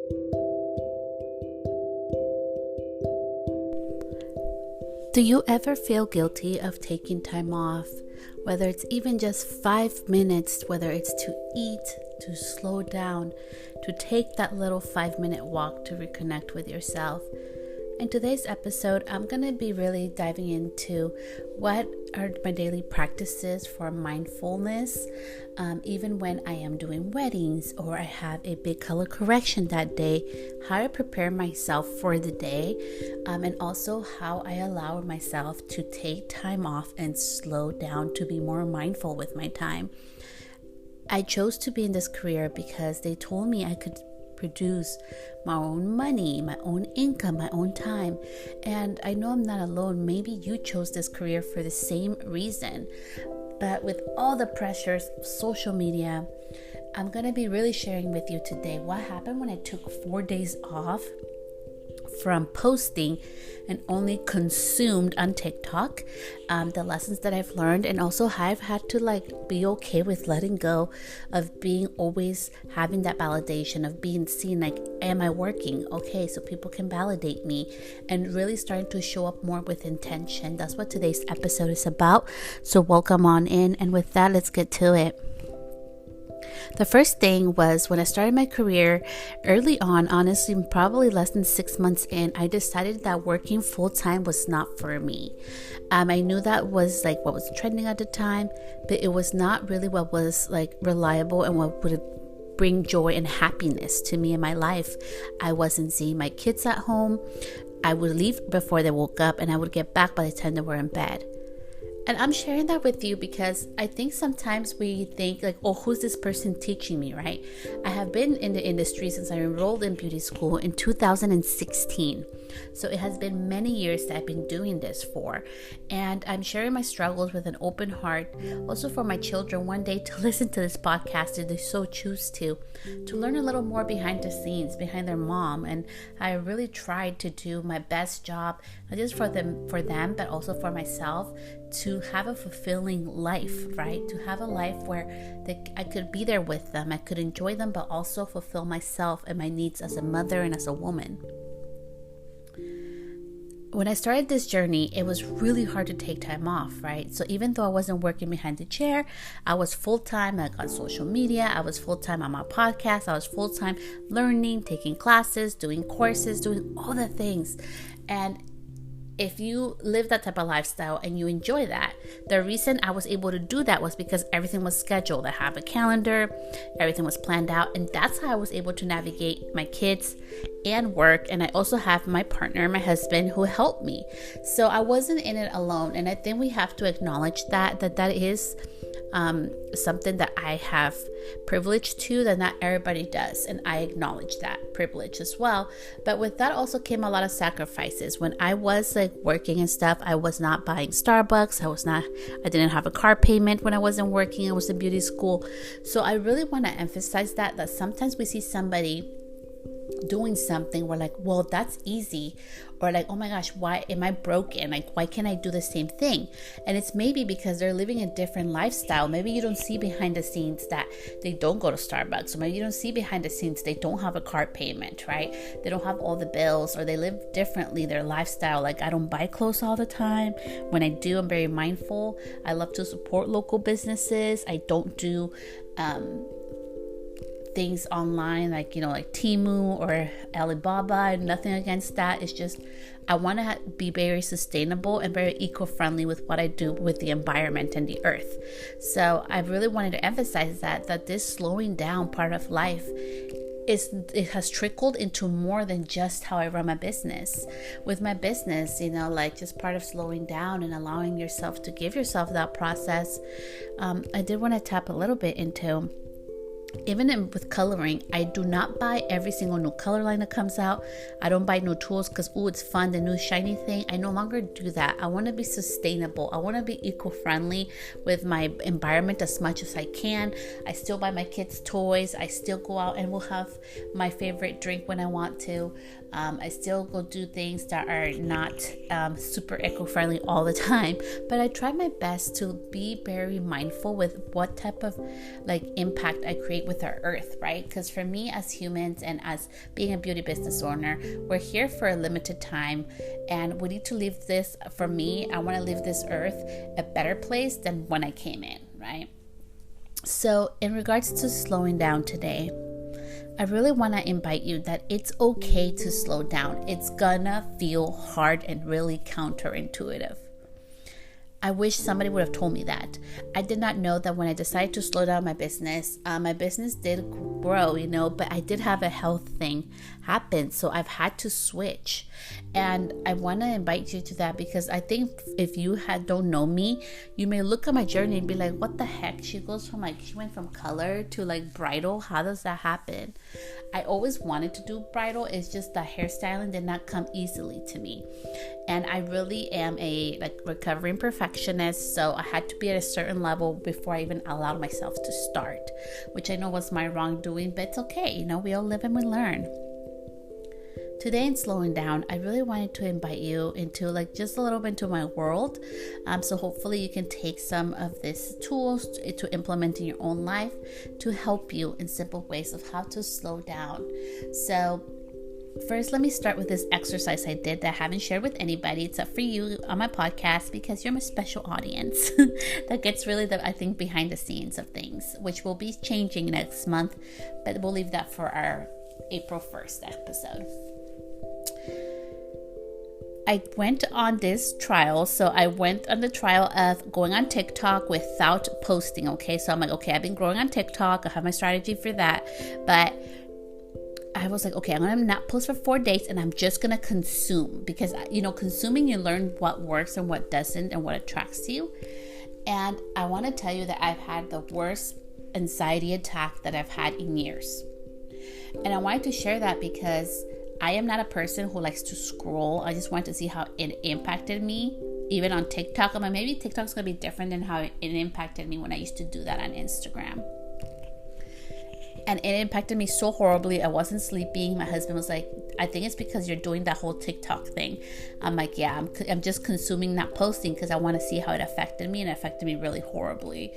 Do you ever feel guilty of taking time off? Whether it's even just 5 minutes, whether it's to eat, to slow down, to take that little 5-minute walk to reconnect with yourself. In today's episode, I'm going to be really diving into what are my daily practices for mindfulness, even when I am doing weddings or I have a big color correction that day, how I prepare myself for the day, and also how I allow myself to take time off and slow down to be more mindful with my time. I chose to be in this career because they told me I could produce my own money, my own income, my own time. And I know I'm not alone. Maybe you chose this career for the same reason. But with all the pressures of social media, I'm going to be really sharing with you today what happened when I took 4 days off from posting and only consumed on TikTok, the lessons that I've learned, and also how I've had to be okay with letting go of being always having that validation of being seen, am I working? Okay, so people can validate me, and really starting to show up more with intention. That's what today's episode is about. So welcome on in, and with that, let's get to it. The first thing was when I started my career early on, honestly, probably less than 6 months in, I decided that working full time was not for me. I knew that was what was trending at the time, but it was not really what was reliable and what would bring joy and happiness to me in my life. I wasn't seeing my kids at home. I would leave before they woke up and I would get back by the time they were in bed. And I'm sharing that with you because I think sometimes we think who's this person teaching me, right? I have been in the industry since I enrolled in beauty school in 2016. So it has been many years that I've been doing this for. And I'm sharing my struggles with an open heart. Also for my children one day to listen to this podcast if they so choose to learn a little more behind the scenes, behind their mom. And I really tried to do my best job, not just for them, but also for myself, to have a fulfilling life, right? To have a life where I could be there with them, I could enjoy them, but also fulfill myself and my needs as a mother and as a woman. When I started this journey, it was really hard to take time off, right? So even though I wasn't working behind the chair, I was full-time on social media, I was full-time on my podcast, I was full-time learning, taking classes, doing courses, doing all the things. And if you live that type of lifestyle and you enjoy that, the reason I was able to do that was because everything was scheduled. I have a calendar, everything was planned out, and that's how I was able to navigate my kids and work. And I also have my partner, my husband, who helped me. So I wasn't in it alone. And I think we have to acknowledge that is something that I have privilege to, that not everybody does, and I acknowledge that privilege as well. But with that also came a lot of sacrifices. When I was working and stuff, I was not buying Starbucks. I didn't have a car payment when I wasn't working. I was in beauty school. So I really want to emphasize that sometimes we see somebody doing something, we're well, that's easy, or oh my gosh, why am I broken? Why can't I do the same thing? And it's maybe because they're living a different lifestyle. Maybe you don't see behind the scenes that they don't go to Starbucks, or maybe you don't see behind the scenes they don't have a car payment, right? They don't have all the bills, or they live differently, their lifestyle. I don't buy clothes all the time. When I do, I'm very mindful. I love to support local businesses. I don't do things online like Temu or Alibaba. Nothing against that. It's just I want to be very sustainable and very eco-friendly with what I do with the environment and the earth. So I really wanted to emphasize that this slowing down part of life it has trickled into more than just how I run my business. With my business, just part of slowing down and allowing yourself to give yourself that process. I did want to tap a little bit into, even with coloring, I do not buy every single new color line that comes out. I don't buy new tools because, it's fun, the new shiny thing. I no longer do that. I want to be sustainable. I want to be eco-friendly with my environment as much as I can. I still buy my kids' toys. I still go out and will have my favorite drink when I want to. I still go do things that are not super eco-friendly all the time, but I try my best to be very mindful with what type of impact I create relate with our earth, right? Because for me as humans and as being a beauty business owner, we're here for a limited time, and we need to leave this, for me, I want to leave this earth a better place than when I came in, right? So in regards to slowing down today, I really want to invite you that it's okay to slow down. It's gonna feel hard and really counterintuitive. I wish somebody would have told me that. I did not know that when I decided to slow down my business did grow, but I did have a health thing happen. So I've had to switch. And I want to invite you to that, because I think if you don't know me, you may look at my journey and be like, what the heck? She went from color to bridal. How does that happen? I always wanted to do bridal. It's just the hairstyling did not come easily to me. And I really am a recovering perfectionist, so I had to be at a certain level before I even allowed myself to start, which I know was my wrongdoing, but it's okay. We all live and we learn. Today in slowing down, I really wanted to invite you into just a little bit into my world. So hopefully you can take some of these tools to implement in your own life to help you in simple ways of how to slow down. So first, let me start with this exercise I did that I haven't shared with anybody except for you on my podcast, because you're my special audience that gets really I think behind the scenes of things, which will be changing next month, but we'll leave that for our April 1st episode. I went on this trial. So I went on the trial of going on TikTok without posting. Okay. So I'm like, okay, I've been growing on TikTok. I have my strategy for that. But I was like, okay, I'm going to not post for 4 days, and I'm just going to consume, because, consuming, you learn what works and what doesn't and what attracts you. And I want to tell you that I've had the worst anxiety attack that I've had in years. And I wanted to share that because I am not a person who likes to scroll. I just wanted to see how it impacted me, even on TikTok. I'm like, maybe TikTok's going to be different than how it impacted me when I used to do that on Instagram. And it impacted me so horribly. I wasn't sleeping. My husband was like, I think it's because you're doing that whole TikTok thing. I'm like, yeah, I'm just consuming, not posting, because I want to see how it affected me, and it affected me really horribly.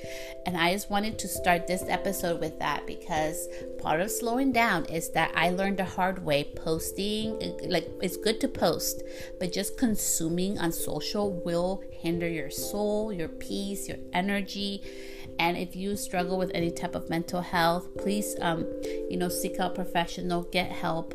And I just wanted to start this episode with that, because part of slowing down is that I learned the hard way. Posting, it's good to post, but just consuming on social will hinder your soul, your peace, your energy. And if you struggle with any type of mental health, please, seek out professional, get help.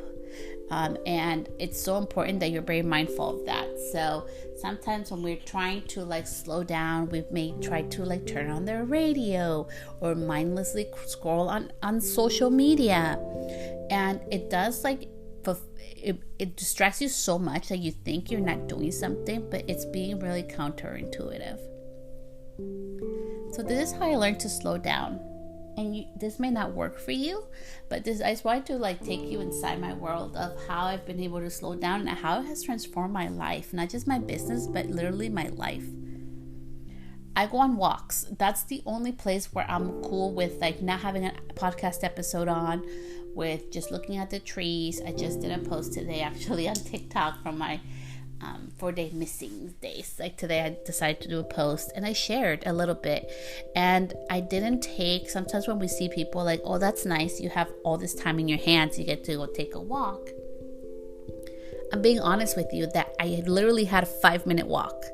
And it's so important that you're very mindful of that. So sometimes when we're trying to slow down, we may try to turn on the radio or mindlessly scroll on social media. And it does it distracts you so much that you think you're not doing something, but it's being really counterintuitive. So this is how I learned to slow down. And this may not work for you, but I just wanted to take you inside my world of how I've been able to slow down and how it has transformed my life, not just my business, but literally my life. I go on walks. That's the only place where I'm cool with not having a podcast episode on, with just looking at the trees. I just did a post today actually on TikTok from my 4-day missing days. Today I decided to do a post, and I shared a little bit, and I didn't take, sometimes when we see people oh, that's nice, you have all this time in your hands, you get to go take a walk. I'm being honest with you that I literally had a 5-minute walk.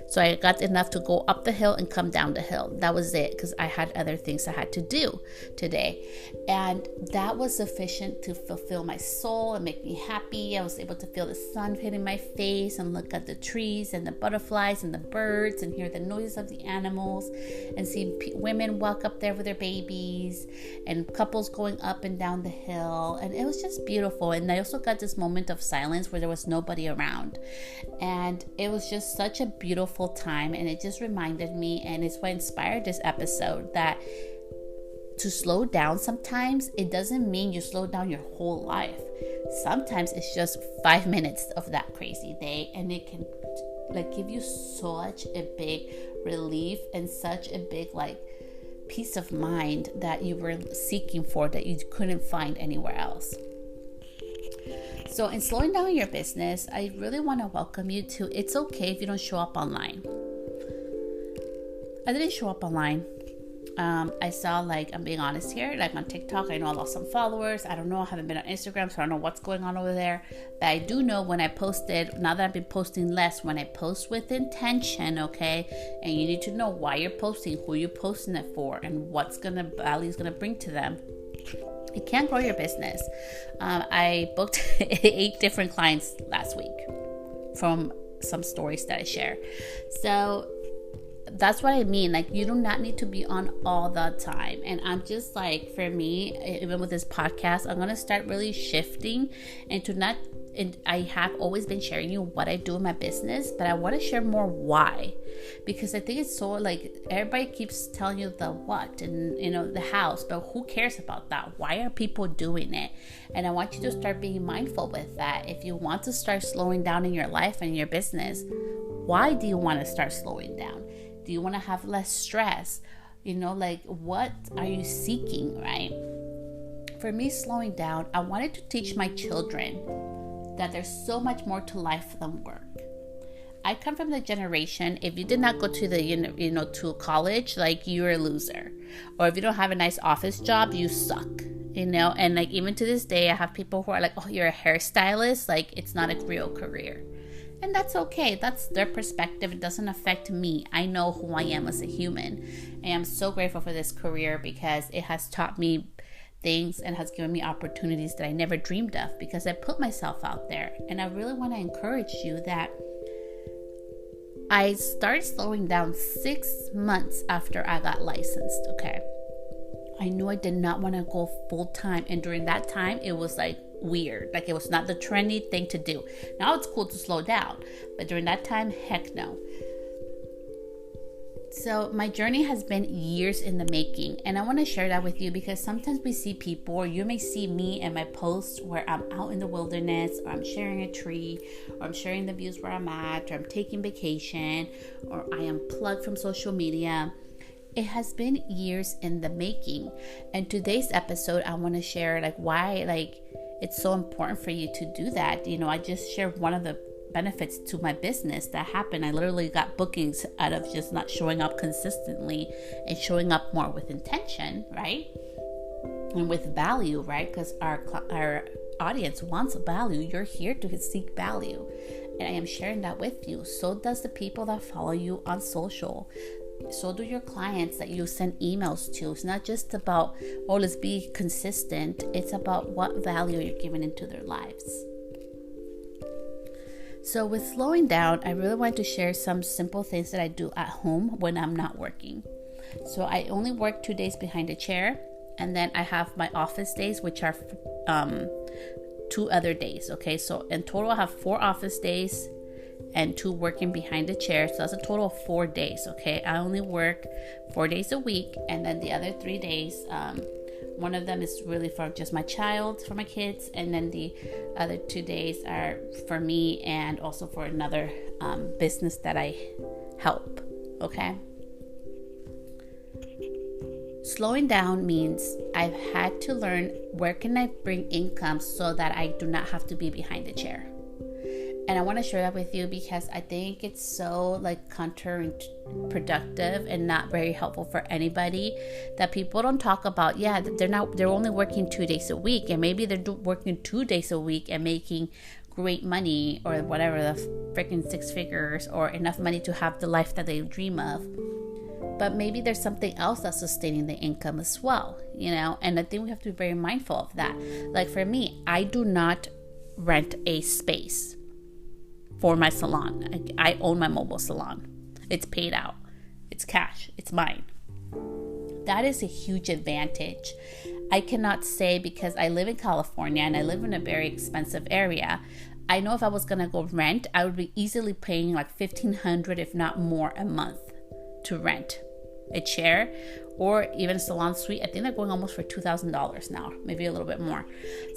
So I got enough to go up the hill and come down the hill. That was it, because I had other things I had to do today. And that was sufficient to fulfill my soul and make me happy. I was able to feel the sun hitting my face and look at the trees and the butterflies and the birds and hear the noises of the animals and see women walk up there with their babies and couples going up and down the hill. And it was just beautiful. And I also got this moment of silence where there was nobody around. And it was just such a beautiful time, and it just reminded me, and it's what inspired this episode, that to slow down sometimes, it doesn't mean you slow down your whole life. Sometimes it's just 5 minutes of that crazy day, and it can give you such a big relief and such a big peace of mind that you were seeking for, that you couldn't find anywhere else. So in slowing down your business, I really want to welcome you to, it's okay if you don't show up online. I didn't show up online. I saw, like, I'm being honest here, like on TikTok, I know I lost some followers. I don't know, I haven't been on Instagram, so I don't know what's going on over there. But I do know when I posted, now that I've been posting less, when I post with intention, okay, and you need to know why you're posting, who you're posting it for, and what's value is gonna bring to them. It can grow your business. I booked 8 different clients last week from some stories that I share. So that's what I mean. Like, you do not need to be on all the time. And I'm just like, for me, even with this podcast, I'm going to start really shifting into not, and I have always been sharing you what I do in my business, but I want to share more why, because I think it's so, like, everybody keeps telling you the what and, you know, the hows, but who cares about that? Why are people doing it? And I want you to start being mindful with that. If you want to start slowing down in your life and your business, why do you want to start slowing down? Do you want to have less stress? You know, like, what are you seeking, right? For me, slowing down, I wanted to teach my children that there's so much more to life than work. I come from the generation, if you did not go to the, to college, like, you're a loser. Or if you don't have a nice office job, you suck, And like, even to this day, I have people who are like, oh, you're a hairstylist. Like, it's not a real career. And that's okay. That's their perspective. It doesn't affect me. I know who I am as a human. And I'm so grateful for this career because it has taught me things and has given me opportunities that I never dreamed of because I put myself out there. And I really want to encourage you that I started slowing down 6 months after I got licensed, okay? I knew I did not want to go full time. And during that time, it was like weird. Like, it was not the trendy thing to do. Now it's cool to slow down. But during that time, heck no. So my journey has been years in the making, and I want to share that with you because sometimes we see people, or you may see me in my posts where I'm out in the wilderness, or I'm sharing a tree, or I'm sharing the views where I'm at, or I'm taking vacation, or I am plugged from social media. It has been years in the making, and today's episode I want to share why it's so important for you to do that. I just shared one of the benefits to my business that happened. I literally got bookings out of just not showing up consistently and showing up more with intention, right? And with value, right? Because our audience wants value. You're here to seek value, and I am sharing that with you. So does the people that follow you on social. So do your clients that you send emails to. It's not just about, oh, let's be consistent. It's about what value you're giving into their lives. So with slowing down, I really want to share some simple things that I do at home when I'm not working. So I only work 2 days behind a chair, and then I have my office days, which are 2 other days. Okay, so in total I have 4 office days and 2 working behind the chair. So that's a total of 4 days. Okay, I only work 4 days a week, and then the other 3 days, one of them is really for just my child, for my kids, and then the other 2 days are for me and also for another business that I help. Okay. Slowing down means I've had to learn where can I bring income so that I do not have to be behind the chair. And I want to share that with you because I think it's so counterproductive and not very helpful for anybody that people don't talk about. Yeah, they're only working 2 days a week, and maybe they're working 2 days a week and making great money or whatever, the freaking 6 figures or enough money to have the life that they dream of. But maybe there's something else that's sustaining the income as well, and I think we have to be very mindful of that. Like for me, I do not rent a space for my salon. I own my mobile salon. It's paid out. It's cash. It's mine. That is a huge advantage. I cannot say, because I live in California and I live in a very expensive area. I know if I was going to go rent, I would be easily paying $1,500, if not more, a month to rent a chair or even a salon suite. I think they're going almost for $2,000 now, maybe a little bit more.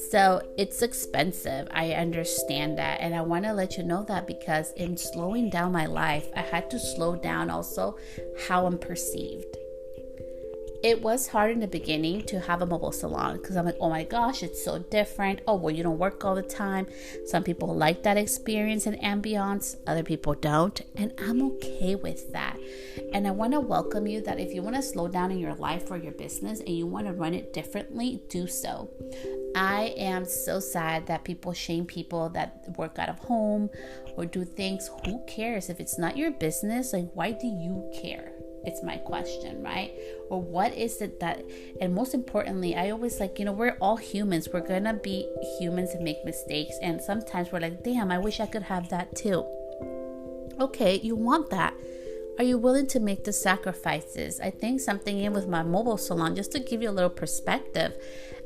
So it's expensive. I understand that. And I want to let you know that because in slowing down my life, I had to slow down also how I'm perceived. It was hard in the beginning to have a mobile salon because I'm like, oh my gosh, it's so different. Oh, well, you don't work all the time. Some people like that experience and ambiance, other people don't. And I'm okay with that. And I want to welcome you that if you want to slow down in your life or your business and you want to run it differently, do so. I am so sad that people shame people that work out of home or do things. Who cares? If it's not your business, like, why do you care? It's my question, right? Or what is it that, and most importantly, I always like, we're all humans. We're going to be humans and make mistakes. And sometimes we're like, damn, I wish I could have that too. Okay, you want that. Are you willing to make the sacrifices? I think something in with my mobile salon, just to give you a little perspective,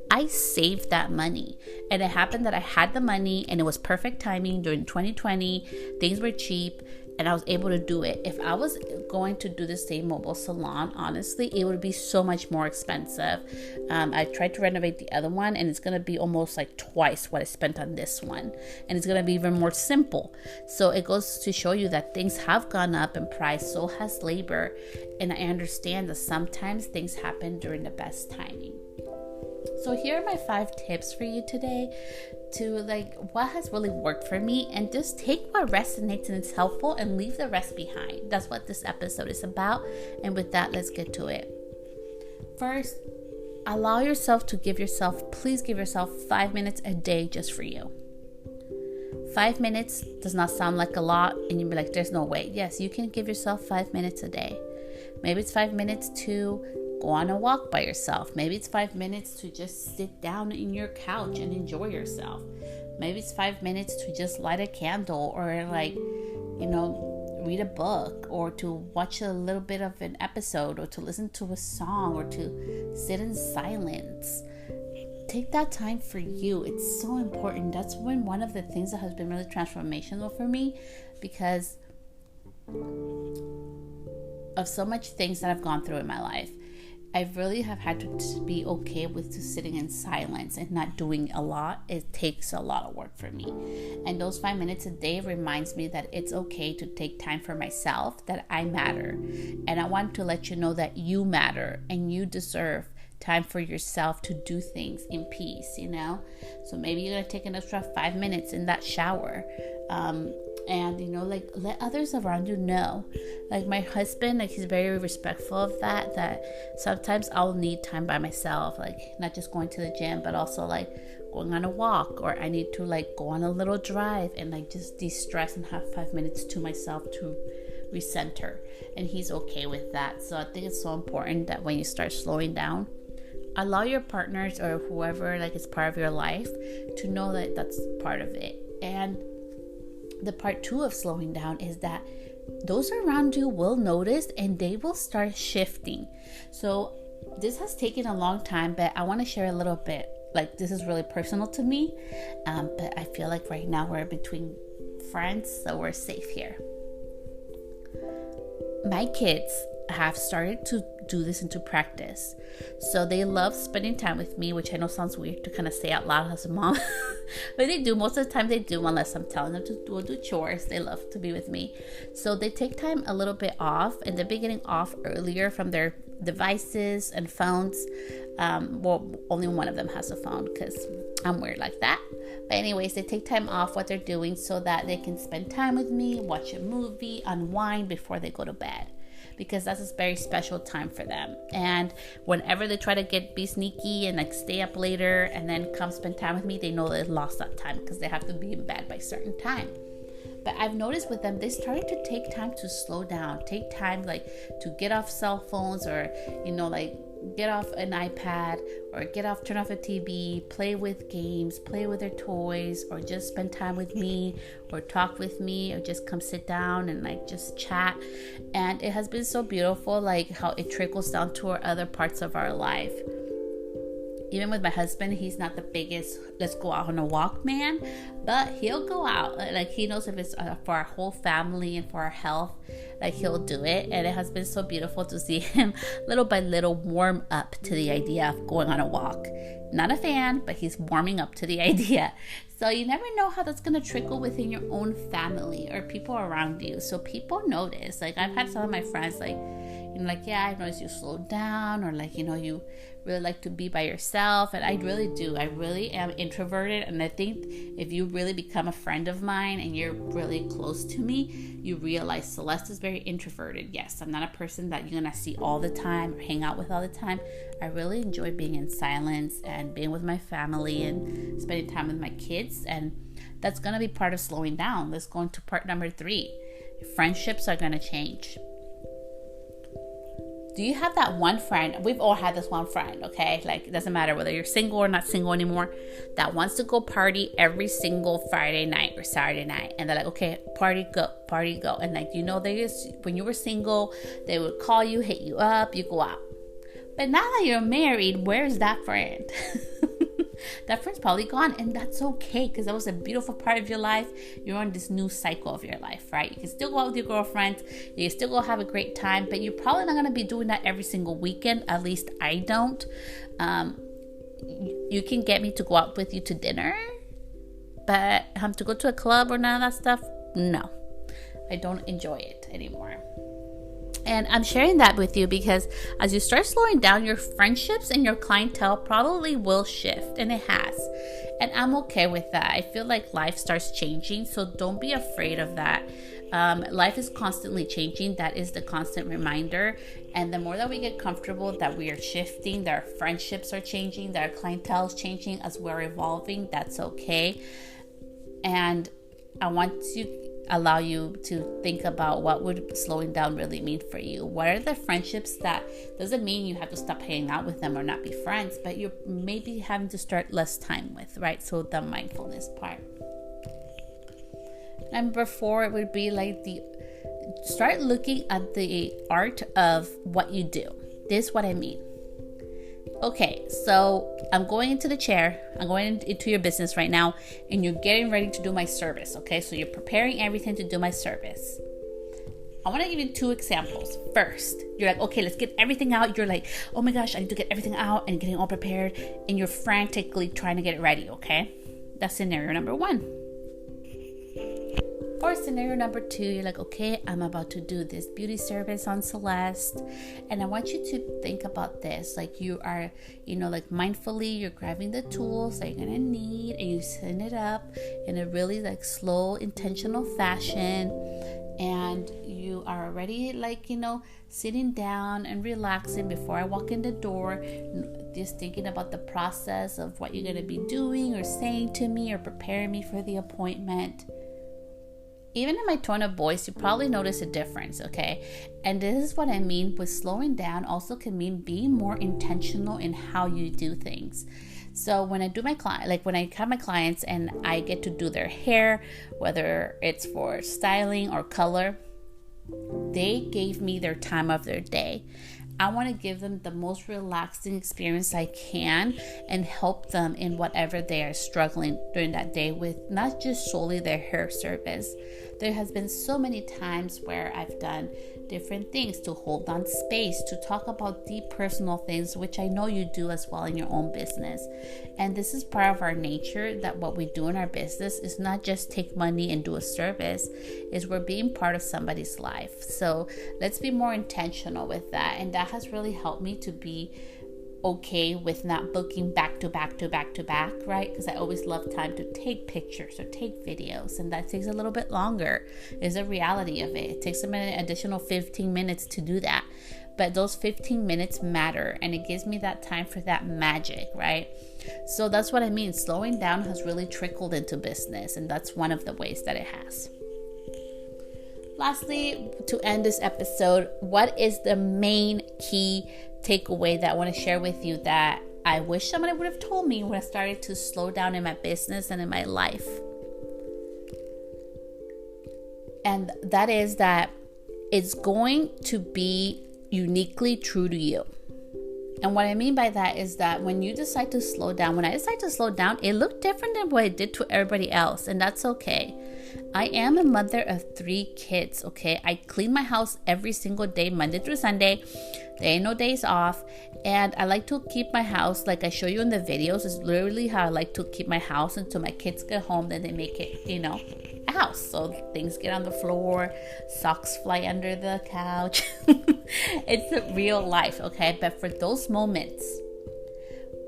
I saved that money. And it happened that I had the money and it was perfect timing during 2020. Things were cheap. And I was able to do it. If I was going to do the same mobile salon, honestly, it would be so much more expensive. I tried to renovate the other one, and it's going to be almost like twice what I spent on this one. And it's going to be even more simple. So it goes to show you that things have gone up in price. So has labor. And I understand that sometimes things happen during the best timing. So here are my 5 tips for you today to what has really worked for me, and just take what resonates and is helpful and leave the rest behind. That's what this episode is about. And with that, let's get to it. First, allow yourself to please give yourself 5 minutes a day just for you. 5 minutes does not sound like a lot, and you'll be like, there's no way. Yes, you can give yourself 5 minutes a day. Maybe it's 5 minutes to go on a walk by yourself. Maybe it's 5 minutes to just sit down in your couch and enjoy yourself. Maybe it's 5 minutes to just light a candle or read a book, or to watch a little bit of an episode, or to listen to a song, or to sit in silence. Take that time for you. It's so important. That's one of the things that has been really transformational for me, because of so much things that I've gone through in my life. I really have had to be okay with just sitting in silence and not doing a lot. It takes a lot of work for me. And those 5 minutes a day reminds me that it's okay to take time for myself, that I matter. And I want to let you know that you matter and you deserve time for yourself to do things in peace, So maybe you're going to take an extra 5 minutes in that shower. And let others around you know. Like my husband, he's very respectful of that sometimes I'll need time by myself, not just going to the gym, but also going on a walk, or I need to go on a little drive and just de-stress and have 5 minutes to myself to recenter. And he's okay with that. So I think it's so important that when you start slowing down, allow your partners or whoever is part of your life to know that that's part of it. And the part 2 of slowing down is that those around you will notice and they will start shifting. So this has taken a long time, but I want to share a little bit. This is really personal to me, but I feel like right now we're between friends, so we're safe here. My kids have started to do this into practice. So they love spending time with me, which I know sounds weird to kind of say out loud as a mom, but they do. Most of the time they do, unless I'm telling them to do chores. They love to be with me. So they take time a little bit off, and they're getting off earlier from their devices and phones. Only one of them has a phone because I'm weird like that. But anyways, they take time off what they're doing so that they can spend time with me, watch a movie, unwind before they go to bed, because that's a very special time for them. And whenever they try to be sneaky and stay up later and then come spend time with me, they know they lost that time because they have to be in bed by a certain time. But I've noticed with them, they started to take time to slow down, take time to get off cell phones, or get off an iPad, or turn off a TV, play with games, play with their toys, or just spend time with me, or talk with me, or just come sit down and just chat. And it has been so beautiful, how it trickles down to our other parts of our life. Even with my husband, he's not the biggest let's go out on a walk man, but he'll go out. He knows if it's for our whole family and for our health, he'll do it. And it has been so beautiful to see him little by little warm up to the idea of going on a walk. Not a fan, but he's warming up to the idea. So you never know how that's going to trickle within your own family or people around you. So people notice. I've had some of my friends like, yeah, I noticed you slowed down, or like, you really like to be by yourself. And I really do. I really am introverted. And I think if you really become a friend of mine and you're really close to me, you realize Celeste is very introverted. Yes, I'm not a person that you're going to see all the time or hang out with all the time. I really enjoy being in silence and being with my family and spending time with my kids. And that's going to be part of slowing down. Let's go into part number 3. Friendships are going to change. Do you have that one friend? We've all had this one friend, okay? Like, it doesn't matter whether you're single or not single anymore, that wants to go party every single Friday night or Saturday night. And they're like, okay, party, go. And like, when you were single, they would call you, hit you up, you go out. But now that you're married, where's that friend? That friend's probably gone, and that's okay, because that was a beautiful part of your life. You're on this new cycle of your life, right? You can still go out with your girlfriend, you can still go have a great time, but you're probably not going to be doing that every single weekend. At least I don't. You can get me to go out with you to dinner, but to go to a club or none of that stuff, no, I don't enjoy it anymore. And I'm sharing that with you because as you start slowing down, your friendships and your clientele probably will shift, and it has. And I'm okay with that. I feel like life starts changing, so don't be afraid of that. Life is constantly changing. That is the constant reminder. And the more that we get comfortable that we are shifting, that our friendships are changing, that our clientele is changing as we're evolving, that's okay. And I want to allow you to think about what would slowing down really mean for you. What are the friendships that doesn't mean you have to stop hanging out with them or not be friends, but you're maybe having to start less time with, right? So the mindfulness part. Number 4, it would be like start looking at the art of what you do. This is what I mean. Okay, so I'm going into the chair. I'm going into your business right now, and you're getting ready to do my service. Okay, so you're preparing everything to do my service. I want to give you 2 examples. First, you're like, okay, let's get everything out. You're like, oh my gosh, I need to get everything out and getting all prepared, and you're frantically trying to get it ready. Okay, that's scenario number 1. Or scenario number 2, you're like, okay, I'm about to do this beauty service on Celeste, and I want you to think about this. Like, you are, like mindfully, you're grabbing the tools that you're gonna need, and you set it up in a really like slow, intentional fashion, and you are already like, sitting down and relaxing before I walk in the door, just thinking about the process of what you're gonna be doing or saying to me or preparing me for the appointment. Even in my tone of voice, you probably notice a difference, okay? And this is what I mean with slowing down also can mean being more intentional in how you do things. So when I do my when I have my clients and I get to do their hair, whether it's for styling or color, they gave me their time of their day. I want to give them the most relaxing experience I can and help them in whatever they are struggling during that day with, not just solely their hair service. There has been so many times where I've done different things to hold on space, to talk about deep personal things, which I know you do as well in your own business. And this is part of our nature, that what we do in our business is not just take money and do a service, is we're being part of somebody's life. So let's be more intentional with that. And that has really helped me to be okay with not booking back to back, right? Because I always love time to take pictures or take videos, and that takes a little bit longer, is the reality of it. It takes an additional 15 minutes to do that, but those 15 minutes matter, and it gives me that time for that magic, right? So that's what I mean. Slowing down has really trickled into business, and that's one of the ways that it has. Lastly, to end this episode, what is the main key takeaway that I want to share with you that I wish somebody would have told me when I started to slow down in my business and in my life? And that is that it's going to be uniquely true to you. And what I mean by that is that when you decide to slow down, when I decide to slow down, it looked different than what it did to everybody else, and that's okay. I am a mother of 3 kids, okay? I clean my house every single day, Monday through Sunday. There ain't no days off. And I like to keep my house, like I show you in the videos, is literally how I like to keep my house until my kids get home. Then they make it, house. So things get on the floor, socks fly under the couch. It's a real life, okay? But for those moments,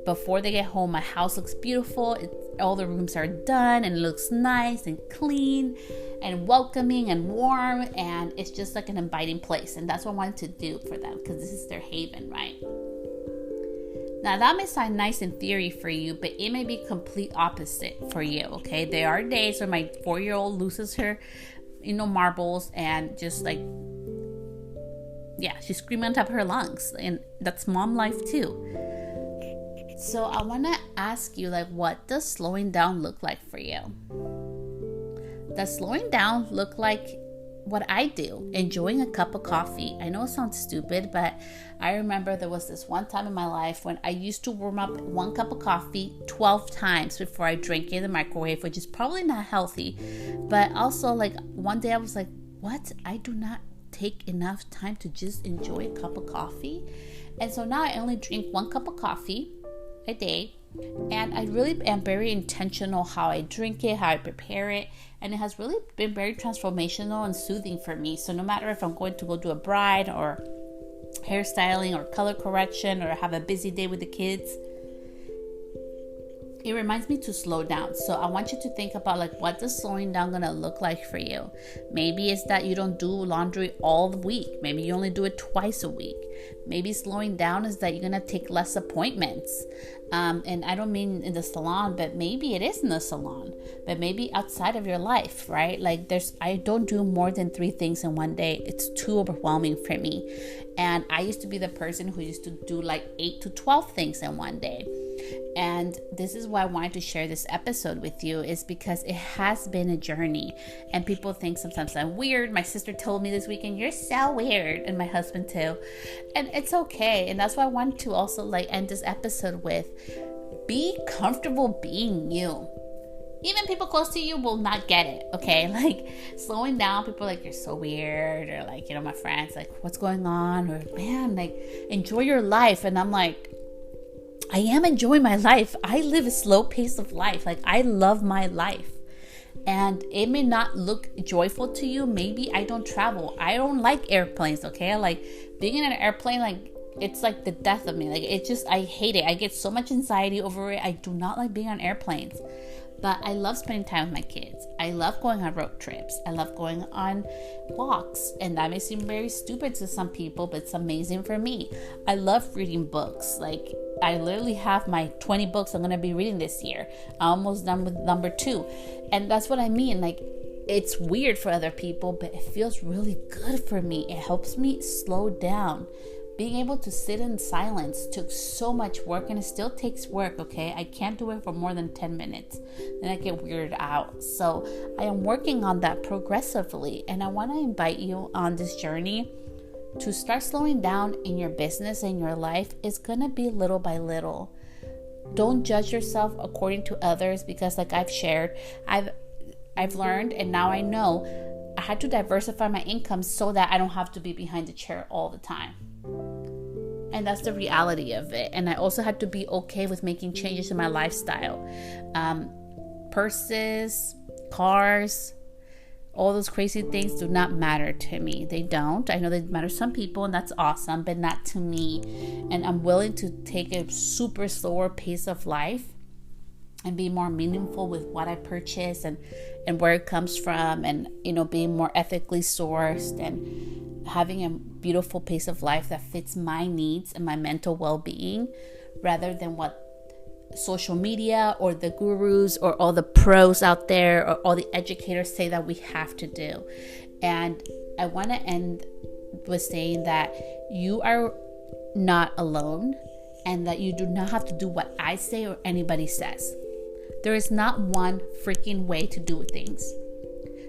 before they get home, my house looks beautiful. All the rooms are done and it looks nice and clean and welcoming and warm. And it's just like an inviting place. And that's what I wanted to do for them because this is their haven, right? Now, that may sound nice in theory for you, but it may be complete opposite for you, okay? There are days where my 4-year-old loses her, marbles and just like, she's screaming on top of her lungs. And that's mom life too. So I want to ask you, like, what does slowing down look like for you? Does slowing down look like what I do, enjoying a cup of coffee? I know it sounds stupid, but I remember there was this one time in my life when I used to warm up 1 cup of coffee 12 times before I drank it in the microwave, which is probably not healthy. But also, like, one day I was like, what? I do not take enough time to just enjoy a cup of coffee. And so now I only drink 1 cup of coffee a day, and I really am very intentional how I drink it, how I prepare it, and it has really been very transformational and soothing for me. So no matter if I'm going to go do a bride or hairstyling or color correction or have a busy day with the kids, it reminds me to slow down. So I want you to think about, like, what does slowing down gonna look like for you? Maybe it's that you don't do laundry all the week. Maybe you only do it twice a week. Maybe slowing down is that you're gonna take less appointments. And I don't mean in the salon, but maybe it is in the salon, but maybe outside of your life, right? Like I don't do more than 3 things in one day. It's too overwhelming for me. And I used to be the person who used to do like 8 to 12 things in one day. And this is why I wanted to share this episode with you, is because it has been a journey, and people think sometimes I'm weird. My sister told me this weekend, you're so weird, and my husband too, and it's okay. And that's why I wanted to also like end this episode with, be comfortable being you. Even people close to you will not get it, okay? Like, slowing down, people are like, you're so weird, or like, my friends, like, what's going on? Or, man, like, enjoy your life. And I'm like, I am enjoying my life. I live a slow pace of life. Like, I love my life. And it may not look joyful to you. Maybe I don't travel. I don't like airplanes, okay? Like, being in an airplane, like, it's like the death of me. Like, it just, I hate it. I get so much anxiety over it. I do not like being on airplanes. But I love spending time with my kids. I love going on road trips. I love going on walks. And that may seem very stupid to some people, but it's amazing for me. I love reading books. Like, I literally have my 20 books I'm going to be reading this year. I'm almost done with number 2. And that's what I mean. Like, it's weird for other people, but it feels really good for me. It helps me slow down. Being able to sit in silence took so much work, and it still takes work, okay? I can't do it for more than 10 minutes. Then I get weirded out. So I am working on that progressively, and I want to invite you on this journey to start slowing down in your business and your life. It's going to be little by little. Don't judge yourself according to others, because like I've shared, I've learned, and now I know I had to diversify my income so that I don't have to be behind the chair all the time. And that's the reality of it. And I also had to be okay with making changes in my lifestyle. Purses, cars, all those crazy things do not matter to me. They don't. I know they matter to some people, and that's awesome, but not to me. And I'm willing to take a super slower pace of life and be more meaningful with what I purchase and where it comes from, and being more ethically sourced and having a beautiful pace of life that fits my needs and my mental well-being, rather than what social media or the gurus or all the pros out there or all the educators say that we have to do. And I want to end with saying that you are not alone, and that you do not have to do what I say or anybody says. There is not one freaking way to do things.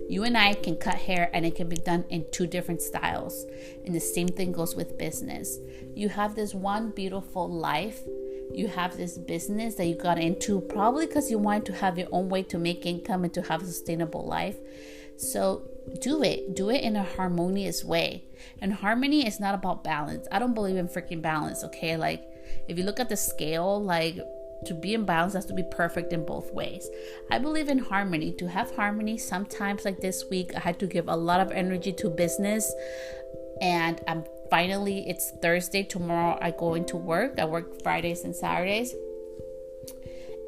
You and I can cut hair, and it can be done in 2 different styles. And the same thing goes with business. You have this one beautiful life. You have this business that you got into probably because you wanted to have your own way to make income and to have a sustainable life. So do it. Do it in a harmonious way. And harmony is not about balance. I don't believe in freaking balance, okay? Like, if you look at the scale, like, to be in balance has to be perfect in both ways. I believe in harmony. To have harmony, sometimes like this week, I had to give a lot of energy to business, and it's Thursday. Tomorrow I go into work. I work Fridays and Saturdays.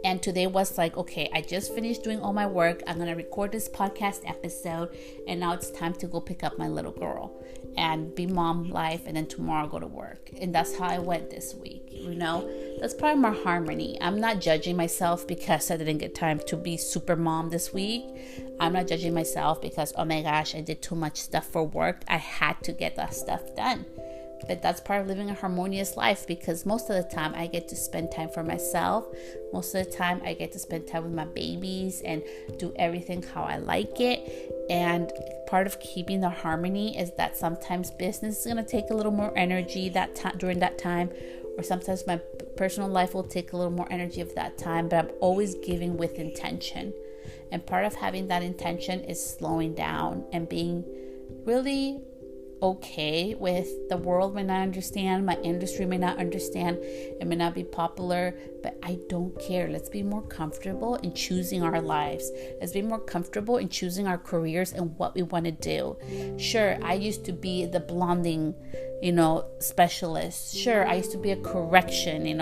And today was like, okay, I just finished doing all my work. I'm going to record this podcast episode. And now it's time to go pick up my little girl and be mom life. And then tomorrow go to work. And that's how I went this week. That's probably more harmony. I'm not judging myself because I didn't get time to be super mom this week. I'm not judging myself because, oh my gosh, I did too much stuff for work. I had to get that stuff done. But that's part of living a harmonious life, because most of the time I get to spend time for myself. Most of the time I get to spend time with my babies and do everything how I like it. And part of keeping the harmony is that sometimes business is going to take a little more energy during that time, or sometimes my personal life will take a little more energy of that time, but I'm always giving with intention. And part of having that intention is slowing down and being really okay with the world may not understand, my industry may not understand, it may not be popular, but I don't care. Let's be more comfortable in choosing our lives. Let's be more comfortable in choosing our careers and what we want to do. Sure, I used to be the blonding, specialist. Sure, I used to be a correction,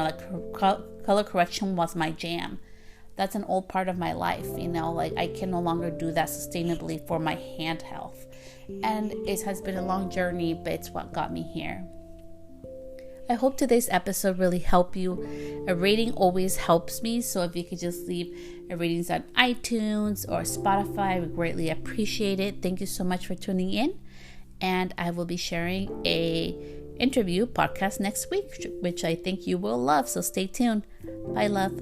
color correction was my jam. That's an old part of my life, I can no longer do that sustainably for my hand health. And it has been a long journey, but it's what got me here. I hope today's episode really helped you. A rating always helps me, so if you could just leave a ratings on iTunes or Spotify, we greatly appreciate it. Thank you so much for tuning in, and I will be sharing a interview podcast next week, which I think you will love, so stay tuned. Bye, love.